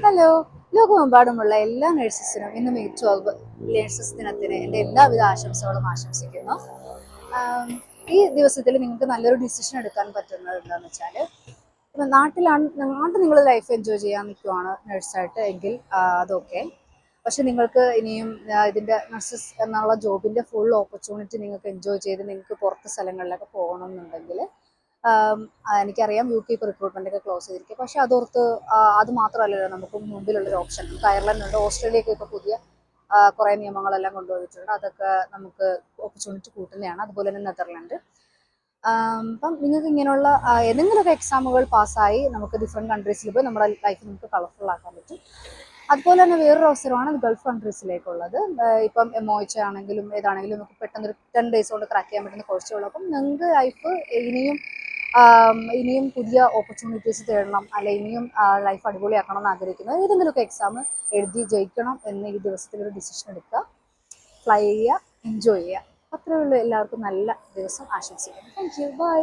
Hello, ലോകമെമ്പാടുമുള്ള എല്ലാ നഴ്സസിനും ഇന്ന് മെയ് 12 നഴ്സസ് ദിനത്തിന് എൻ്റെ എല്ലാവിധ ആശംസകളും ആശംസിക്കുന്നു. ഈ ദിവസത്തിൽ നിങ്ങൾക്ക് നല്ലൊരു ഡിസിഷൻ എടുക്കാൻ പറ്റുന്നത് എന്താണെന്ന് വെച്ചാൽ, ഇപ്പം നാട്ടിൽ നിങ്ങൾ ലൈഫ് എൻജോയ് ചെയ്യാൻ നിൽക്കുവാണ് നഴ്സായിട്ട് എങ്കിൽ അതൊക്കെ. പക്ഷെ നിങ്ങൾക്ക് ഇനിയും ഇതിൻ്റെ നഴ്സസ് എന്നുള്ള ജോബിൻ്റെ ഫുൾ ഓപ്പർച്യൂണിറ്റി നിങ്ങൾക്ക് എൻജോയ് ചെയ്ത് നിങ്ങൾക്ക് പുറത്ത് സ്ഥലങ്ങളിലൊക്കെ പോകണം എന്നുണ്ടെങ്കിൽ, എനിക്കറിയാം UK ഇപ്പോൾ റിക്രൂട്ട്മെൻ്റ് ക്ലോസ് ചെയ്തിരിക്കും. പക്ഷെ അതോർത്ത് അത് മാത്രമല്ലല്ലോ നമുക്ക് മുമ്പിലുള്ളൊരു ഓപ്ഷൻ. നമുക്ക് അയർലൻഡ് ഉണ്ട്, ഓസ്ട്രേലിയക്ക് ഇപ്പോൾ പുതിയ കുറേ നിയമങ്ങളെല്ലാം കൊണ്ടുവന്നിട്ടുണ്ട്. അതൊക്കെ നമുക്ക് ഓപ്പർച്യൂണിറ്റി കൂട്ടുന്നതാണ്. അതുപോലെ തന്നെ നെതർലാൻഡ്. അപ്പം നിങ്ങൾക്ക് ഇങ്ങനെയുള്ള ഏതെങ്കിലുമൊക്കെ എക്സാമുകൾ പാസ്സായി നമുക്ക് ഡിഫറെൻറ്റ് കൺട്രീസിൽ പോയി നമ്മുടെ ലൈഫ് നമുക്ക് കളർഫുൾ ആക്കാൻ പറ്റും. അതുപോലെ തന്നെ വേറൊരു അവസരമാണ് ഗൾഫ് കൺട്രീസിലേക്കുള്ളത്. ഇപ്പം MOH ആണെങ്കിലും ഏതാണെങ്കിലും നമുക്ക് പെട്ടെന്ന് ഒരു 10 days കൊണ്ട് ക്രാക്ക് ചെയ്യാൻ പറ്റുന്ന കോഴ്സുകളപ്പം നിങ്ങൾക്ക് ലൈഫ് ഇനിയും പുതിയ ഓപ്പർച്യൂണിറ്റീസ് തേടണം, അല്ലെ ഇനിയും ലൈഫ് അടിപൊളിയാക്കണം എന്ന് ആഗ്രഹിക്കുന്നത് ഏതെങ്കിലുമൊക്കെ എക്സാം എഴുതി ജയിക്കണം എന്ന് ഈ ദിവസത്തിലൊരു ഡിസിഷൻ എടുക്കുക. ഫ്ലൈ ചെയ്യുക, എൻജോയ് ചെയ്യുക. അത്രയേ ഉള്ളൂ. എല്ലാവർക്കും നല്ല ദിവസം ആശംസിക്കുന്നു. Thank you, by.